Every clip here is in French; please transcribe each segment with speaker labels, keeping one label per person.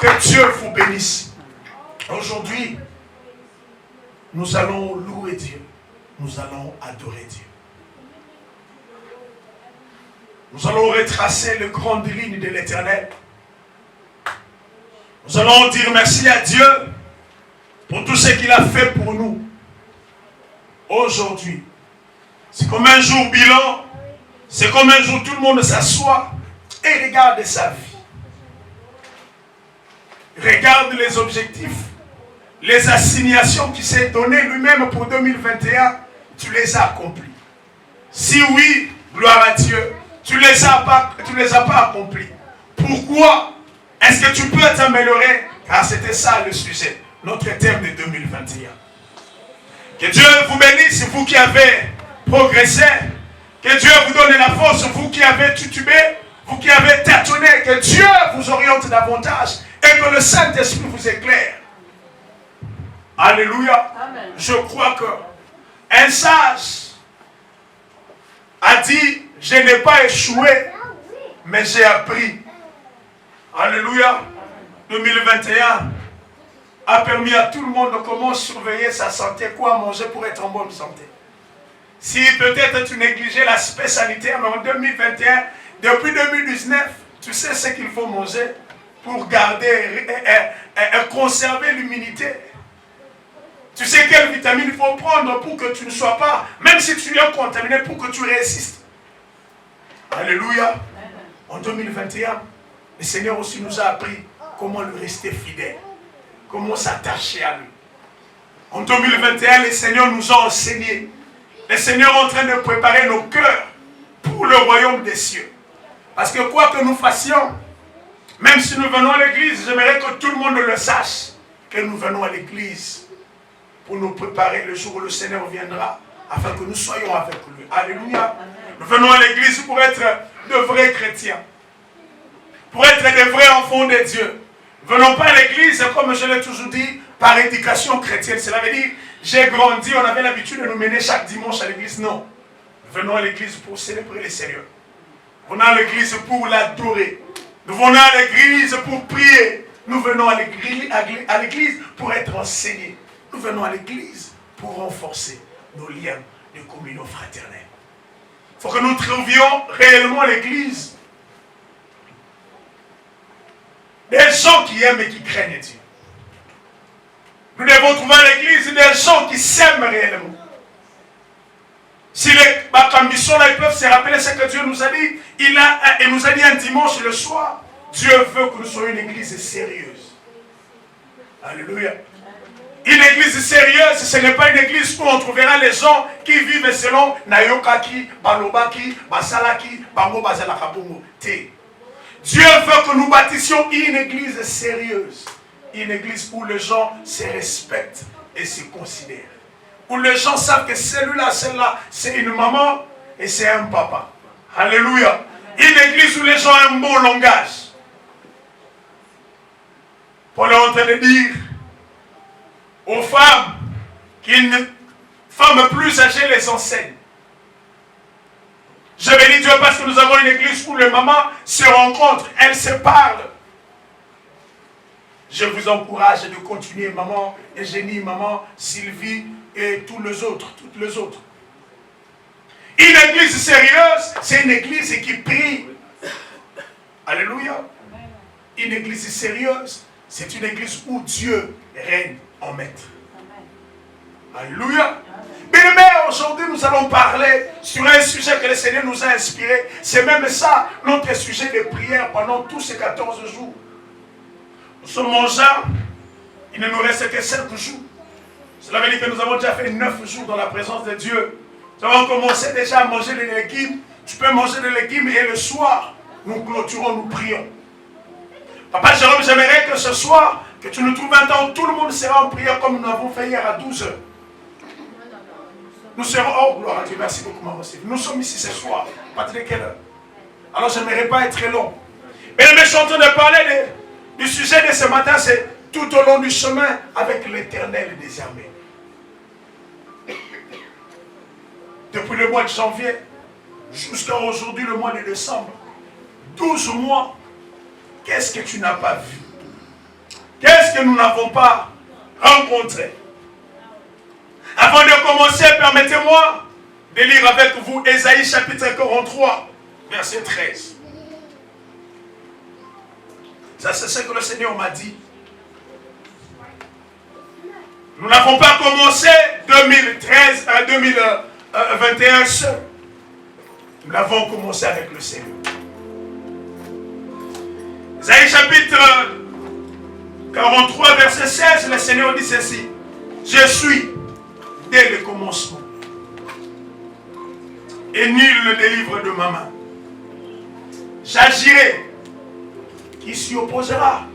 Speaker 1: Que Dieu vous bénisse. Aujourd'hui, nous allons louer Dieu. Nous allons adorer Dieu. Nous allons retracer les grandes lignes de l'Éternel. Nous allons dire merci à Dieu pour tout ce qu'il a fait pour nous. Aujourd'hui, c'est comme un jour bilan. C'est comme un jour tout le monde s'assoit et regarde sa vie. Regarde les objectifs, les assignations qu'il s'est données lui-même pour 2021. Tu les as accomplis. Si oui, gloire à Dieu, tu les as pas accomplis. Pourquoi est-ce que tu peux t'améliorer? Car c'était ça le sujet, notre thème de 2021. Que Dieu vous bénisse, vous qui avez progressé. Que Dieu vous donne la force, vous qui avez titubé, vous qui avez tâtonné. Que Dieu vous oriente davantage et que le Saint-Esprit vous éclaire. Alléluia. Amen. Je crois que un sage a dit, je n'ai pas échoué, mais j'ai appris. Alléluia. 2021 a permis à tout le monde de comment surveiller sa santé, quoi manger pour être en bonne santé. Si peut-être tu négligeais l'aspect sanitaire, mais en 2021, depuis 2019, tu sais ce qu'il faut manger pour garder et conserver l'immunité. Tu sais quelle vitamine il faut prendre pour que tu ne sois pas, même si tu es contaminé, pour que tu résistes. Alléluia. En 2021, le Seigneur aussi nous a appris comment lui rester fidèle, comment s'attacher à lui. En 2021, le Seigneur nous a enseigné. Le Seigneur est en train de préparer nos cœurs pour le royaume des cieux. Parce que quoi que nous fassions, même si nous venons à l'église, j'aimerais que tout le monde le sache, que nous venons à l'église pour nous préparer le jour où le Seigneur viendra, afin que nous soyons avec lui. Alléluia. Nous venons à l'église pour être de vrais chrétiens, pour être des vrais enfants de Dieu. Nous ne venons pas à l'église, comme je l'ai toujours dit, par éducation chrétienne. Cela veut dire, j'ai grandi, on avait l'habitude de nous mener chaque dimanche à l'église. Non. Nous venons à l'église pour célébrer le Seigneur. Nous venons à l'église pour l'adorer. Nous venons à l'église pour prier. Nous venons à l'église pour être enseignés. Nous venons à l'église pour renforcer nos liens de communion fraternelle. Il faut que nous trouvions réellement l'église des gens qui aiment et qui craignent Dieu. Nous devons trouver à l'église des gens qui s'aiment réellement. Si les ambitions là, ils peuvent se rappeler ce que Dieu nous a dit, il nous a dit un dimanche le soir, Dieu veut que nous soyons une église sérieuse. Alléluia. Une église sérieuse, ce n'est pas une église où on trouvera les gens qui vivent selon Nayokaki, Balobaki, Basalaki, Bango Bazalakabongo. Dieu veut que nous bâtissions une église sérieuse. Une église où les gens se respectent et se considèrent. Où les gens savent que celui-là, celle-là, c'est une maman et c'est un papa. Alléluia. Une église où les gens ont un bon langage. Paul est en train de dire aux femmes qu'une femme plus âgée les enseigne. Je bénis Dieu parce que nous avons une église où les mamans se rencontrent, elles se parlent. Je vous encourage de continuer, maman Eugénie, maman Sylvie et tous les autres, toutes les autres. Une église sérieuse, c'est une église qui prie. Alléluia. Une église sérieuse, c'est une église où Dieu règne en maître. Alléluia. Bien-aimés, aujourd'hui nous allons parler sur un sujet que le Seigneur nous a inspiré. C'est même ça, notre sujet de prière pendant tous ces 14 jours. Nous sommes en juin, il ne nous reste que 5 jours. Cela veut dire que nous avons déjà fait 9 jours dans la présence de Dieu. Nous avons commencé déjà à manger des légumes. Tu peux manger des légumes et le soir, nous clôturons, nous prions. Papa Jérôme, j'aimerais que ce soir, que tu nous trouves un temps où tout le monde sera en prière comme nous l'avons fait hier à 12 h. Nous serons, oh gloire à Dieu, merci beaucoup maman Sylvie. Nous sommes ici ce soir, pas de quelle heure. Alors je n'aimerais pas être très long. Mais je suis en train de parler du sujet de ce matin, c'est tout au long du chemin avec l'Éternel des armées. Depuis le mois de janvier jusqu'à aujourd'hui, le mois de décembre, 12 mois, qu'est-ce que tu n'as pas vu? Qu'est-ce que nous n'avons pas rencontré? Avant de commencer, permettez-moi de lire avec vous Ésaïe chapitre 43, verset 13. Ça, c'est ce que le Seigneur m'a dit. Nous n'avons pas commencé 2013 à 2021 seul. Nous l'avons commencé avec le Seigneur. Ésaïe chapitre 43, verset 16, le Seigneur dit ceci. Je suis dès le commencement. Et nul ne délivre de ma main. J'agirai. Qui s'y opposera?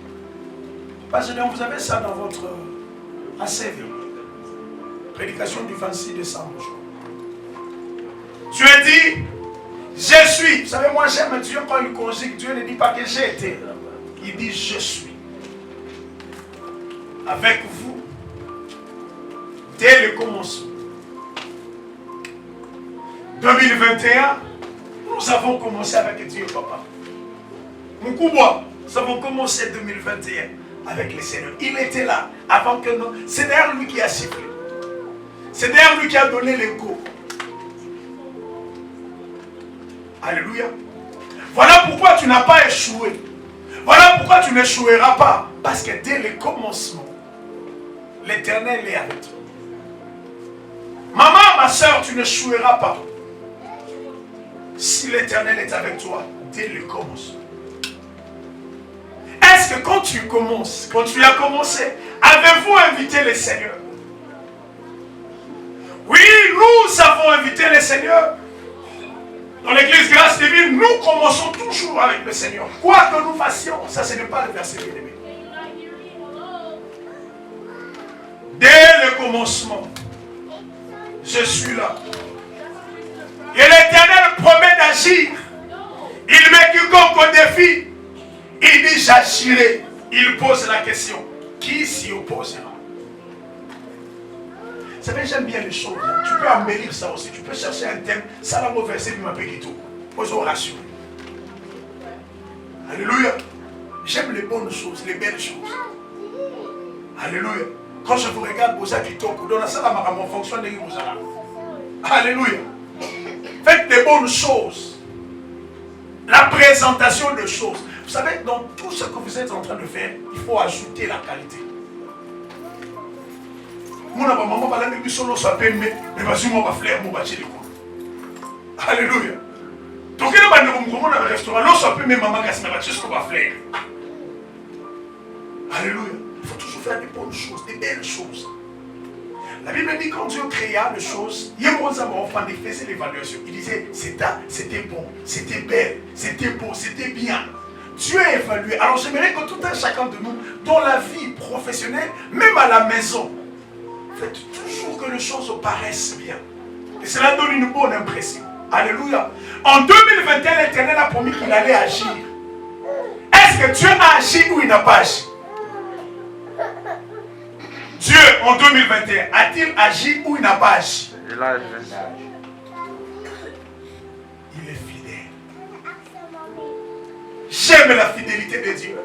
Speaker 1: Parce que vous avez ça dans votre ACV. Prédication du 26 décembre. Dieu dit, je suis. Vous savez, moi j'aime Dieu quand il conjugue. Dieu ne dit pas que j'ai été. Il dit, je suis. Avec vous. Dès le commencement. 2021, nous avons commencé avec Dieu, papa. Moukouba, nous avons commencé 2021 avec le Seigneur. Il était là avant que nous. C'est d'ailleurs lui qui a sifflé. C'est d'ailleurs lui qui a donné l'écho. Alléluia. Voilà pourquoi tu n'as pas échoué. Voilà pourquoi tu n'échoueras pas. Parce que dès le commencement, l'Éternel est avec toi. Maman, ma soeur, tu n'échoueras pas. Si l'Éternel est avec toi, dès le commencement. Est-ce que quand tu commences, quand tu as commencé, avez-vous invité le Seigneur? Oui, nous avons invité le Seigneur. Dans l'église Grâce Divine, nous commençons toujours avec le Seigneur. Quoi que nous fassions, ça ce n'est pas le verset bien-aimé. Dès le commencement, je suis là. Et l'Éternel promet d'agir. Il met quiconque au défi. Il dit j'agirai. Il pose la question. Qui s'y opposera? Vous savez, j'aime bien les choses. Tu peux embellir ça aussi. Tu peux chercher un thème. Ça va me verser ma péquito. Aux orations. Alléluia. J'aime les bonnes choses, les belles choses. Alléluia. Quand je vous regarde, vous êtes dans la salle à mon fonction de vous. Alléluia. Faites des bonnes choses. La présentation de choses. Vous savez, dans tout ce que vous êtes en train de faire, il faut ajouter la qualité. Alléluia. Donc, il y a un restaurant, alléluia. Il faut toujours faire des bonnes choses, des belles choses. La Bible dit quand Dieu créa les choses, il faisait l'évaluation. Il disait, c'était bon, c'était belle, c'était beau, c'était bien. Dieu a évalué. Alors j'aimerais que tout un chacun de nous, dans la vie professionnelle, même à la maison, faites toujours que les choses paraissent bien. Et cela donne une bonne impression. Alléluia. En 2021, l'Éternel a promis qu'il allait agir. Est-ce que Dieu a agi ou il n'a pas agi? Dieu, en 2021, a-t-il agi ou il n'a pas agi? Il a agi. Il est fidèle. J'aime la fidélité de Dieu.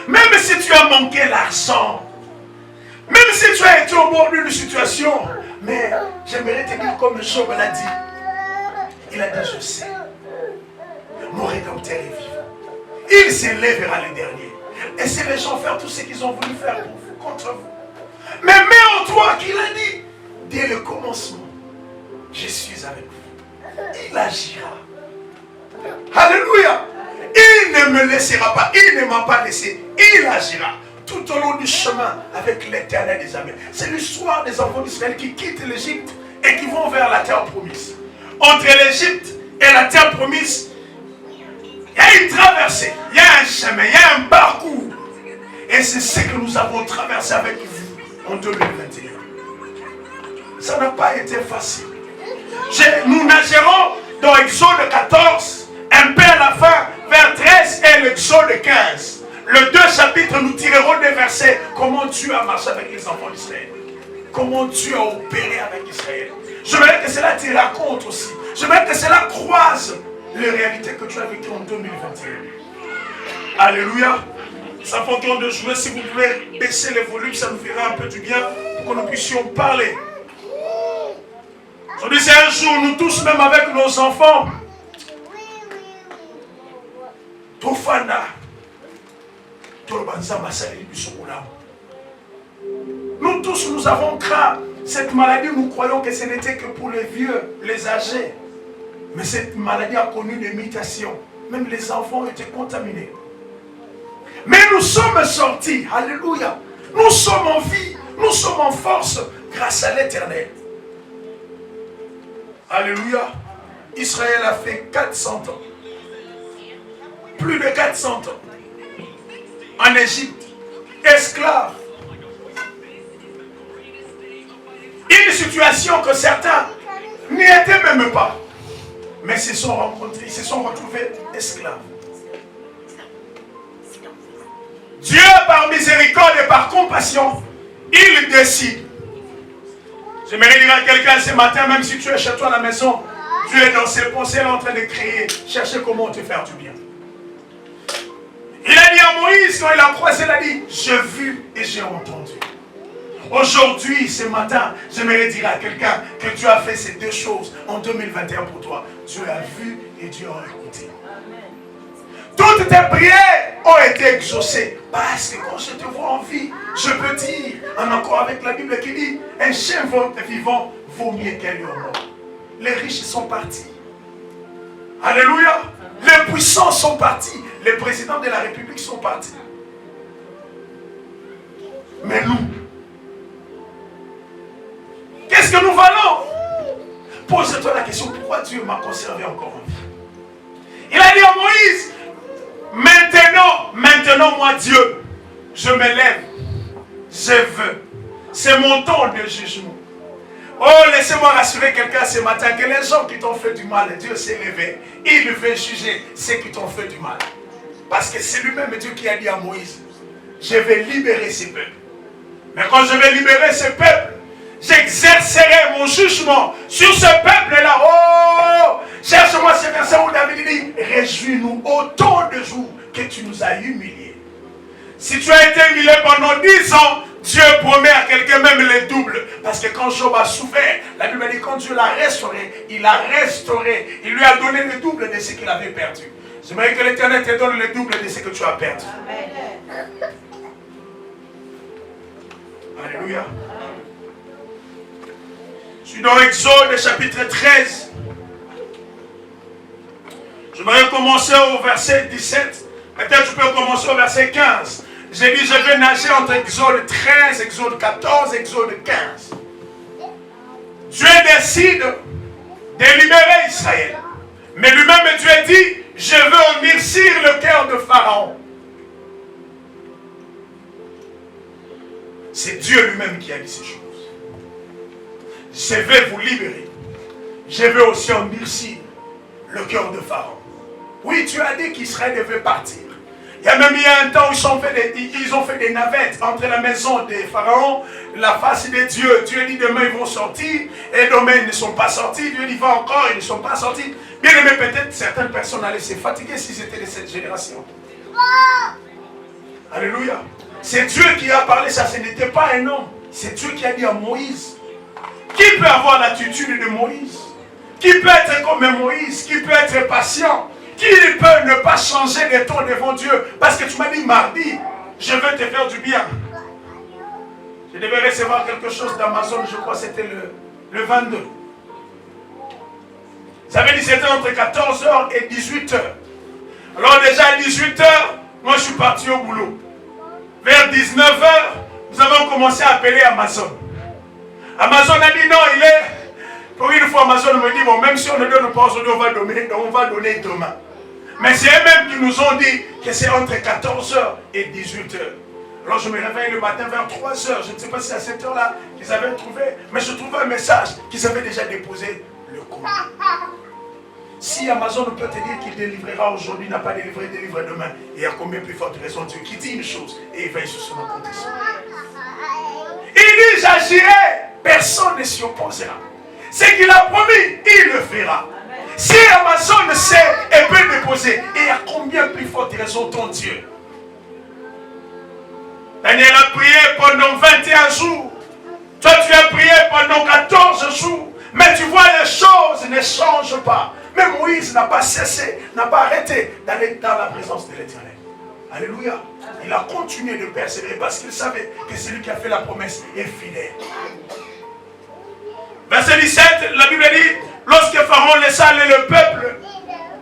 Speaker 1: Même si tu as manqué l'argent, même si tu as été au bord d'une situation, mais j'aimerais te dire comme Job l'a dit. Il a dit, je sais, mon Rédempteur est vivant. Il s'élèvera le dernier. Et si les gens font tout ce qu'ils ont voulu faire pour vous, contre vous. Mais mets en toi qu'il a dit, dès le commencement, je suis avec vous. Il agira. Alléluia. Il ne me laissera pas. Il ne m'a pas laissé. Il agira. Tout au long du chemin avec l'Éternel des armées. C'est l'histoire des enfants d'Israël qui quittent l'Égypte et qui vont vers la terre promise. Entre l'Égypte et la terre promise, il y a une traversée, il y a un chemin, il y a un parcours. Et c'est ce que nous avons traversé avec vous en 2021. Ça n'a pas été facile. Nous nagerons dans Exode 14, un peu à la fin, vers 13 et l'Exode 15. Les deux chapitres, nous tirerons des versets. Comment Dieu a marché avec les enfants d'Israël. Comment Dieu a opéré avec Israël. Je voudrais que cela te raconte aussi. Je voudrais que cela croise les réalités que tu as vécues en 2021. Alléluia. Les enfants qui ont de jouer, si vous pouvez baisser les volumes, ça nous fera un peu du bien pour que nous puissions parler. Aujourd'hui, c'est un jour, nous tous, même avec nos enfants, Tofana, nous tous, nous avons craint cette maladie. Nous croyons que ce n'était que pour les vieux, les âgés. Mais cette maladie a connu des mutations. Même les enfants étaient contaminés. Mais nous sommes sortis. Alléluia. Nous sommes en vie. Nous sommes en force grâce à l'Éternel. Alléluia. Israël a fait 400 ans. Plus de 400 ans. En Égypte. Esclaves. Une situation que certains n'y étaient même pas. Mais se sont rencontrés, ils se sont retrouvés esclaves. Dieu, par miséricorde et par compassion, il décide. J'aimerais dire à quelqu'un ce matin, même si tu es chez toi à la maison, Dieu est dans ses pensées, en train de crier, chercher comment te faire du bien. Il a dit à Moïse, quand il a croisé, il a dit, j'ai vu et j'ai entendu. Aujourd'hui, ce matin, j'aimerais dire à quelqu'un que Dieu a fait ces deux choses en 2021 pour toi. Dieu a vu et Dieu a écouté. Toutes tes prières ont été exaucées. Parce que quand je te vois en vie, je peux dire, en accord avec la Bible qui dit, un chien vivant vaut mieux qu'un lion mort. Les riches sont partis. Alléluia. Les puissants sont partis. Les présidents de la République sont partis. Mais nous, qu'est-ce que nous valons? Pose-toi la question, pourquoi Dieu m'a conservé encore en vie? Il a dit à Moïse, maintenant moi Dieu, je me lève, je veux. C'est mon temps de jugement. Oh, laissez-moi rassurer quelqu'un ce matin que les gens qui t'ont fait du mal, Dieu s'est levé. Il veut juger ceux qui t'ont fait du mal. Parce que c'est lui-même Dieu qui a dit à Moïse, je vais libérer ces peuples. Mais quand je vais libérer ces peuples, j'exercerai mon jugement sur ce peuple-là. Oh, cherche-moi ce verset où David dit, réjouis-nous autant de jours que tu nous as humiliés. Si tu as été humilié pendant 10 ans, Dieu promet à quelqu'un même le double. Parce que quand Job a souffert, la Bible dit quand Dieu l'a restauré, il l'a restauré. Il lui a donné le double de ce qu'il avait perdu. J'aimerais que l'Éternel te donne le double de ce que tu as perdu. Amen. Alléluia. Je suis dans Exode chapitre 13. Je vais commencer au verset 17. Peut-être tu peux commencer au verset 15. J'ai dit je vais nager entre Exode 13, Exode 14, Exode 15. Dieu décide de libérer Israël. Mais lui-même Dieu dit, je veux endurcir le cœur de Pharaon. C'est Dieu lui-même qui a dit ces choses. Je vais vous libérer. Je vais aussi endurcir le cœur de Pharaon. Oui, tu as dit qu'Israël devait partir. Il y a même eu un temps où ils ont fait des navettes entre la maison de Pharaon, la face de Dieu. Dieu dit demain ils vont sortir, et demain ils ne sont pas sortis. Dieu dit va encore, ils ne sont pas sortis. Bien aimé, peut-être certaines personnes allaient se fatiguer si c'était de cette génération. Alléluia. C'est Dieu qui a parlé ça, ce n'était pas un homme. C'est Dieu qui a dit à Moïse. Qui peut avoir l'attitude de Moïse? Qui peut être comme Moïse? Qui peut être patient? Qui peut ne pas changer de ton devant Dieu? Parce que tu m'as dit mardi, je veux te faire du bien. Je devais recevoir quelque chose d'Amazon, je crois que c'était le 22. Ça veut dire que c'était entre 14h et 18h. Alors déjà à 18h, moi je suis parti au boulot. Vers 19h, nous avons commencé à appeler Amazon. Amazon a dit non, il est... Pour une fois, Amazon me dit, bon, même si on ne donne pas aujourd'hui, on va donner demain. Mais c'est eux-mêmes qui nous ont dit que c'est entre 14h et 18h. Alors je me réveille le matin vers 3h. Je ne sais pas si à cette heure-là qu'ils avaient trouvé, mais je trouvais un message qu'ils avaient déjà déposé le courrier. Si Amazon peut te dire qu'il délivrera aujourd'hui, n'a pas délivré, délivre demain, il y a combien plus forte raison Dieu qui dit une chose et il veille sur son accomplissement. Il dit j'agirai, personne ne s'y opposera. Ce qu'il a promis, il le fera. Si Amazon sait et peut déposer, et il y a combien plus forte raison ton Dieu? Daniel a prié pendant 21 jours. Toi, tu as prié pendant 14 jours. Mais tu vois, les choses ne changent pas. Mais Moïse n'a pas cessé, n'a pas arrêté d'aller dans la présence de l'Éternel. Alléluia. Il a continué de persévérer parce qu'il savait que celui qui a fait la promesse est fidèle. Verset 17, la Bible dit, lorsque Pharaon laissa aller le peuple,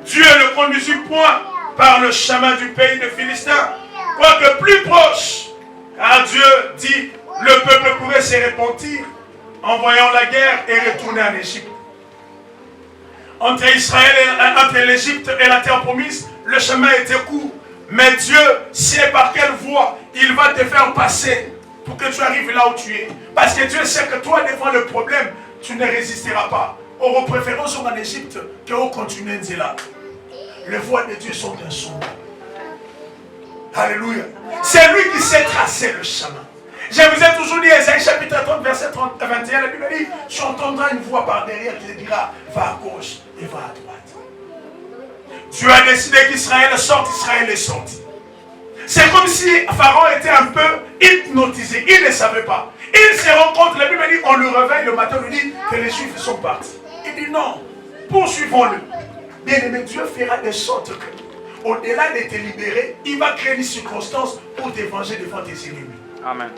Speaker 1: Dieu ne conduisit point par le chemin du pays de Philistins, quoique plus proche, car Dieu dit, le peuple pourrait se repentir en voyant la guerre et retourner en Égypte. Entre l'Égypte et la terre promise, le chemin était court. Mais Dieu sait par quelle voie il va te faire passer pour que tu arrives là où tu es. Parce que Dieu sait que toi, devant le problème, tu ne résisteras pas. Au préférence en Égypte que au continent là. Les voies de Dieu sont insondables. Alléluia. C'est lui qui sait tracer le chemin. Je vous ai toujours dit, Ésaïe chapitre 30, verset 21, la Bible dit, tu entendras une voix par derrière qui te dira, va à gauche et va à droite. Dieu a décidé qu'Israël sorte, Israël est sorti. C'est comme si Pharaon était un peu hypnotisé, il ne savait pas. Il se rend compte, la Bible dit, on le réveille le matin, on lui dit que les Juifs sont partis. Il dit non, poursuivons-le. Bien aimé, Dieu fera de sorte que, au-delà de te libérer, il va créer une circonstance pour te venger devant tes ennemis.
Speaker 2: Amen.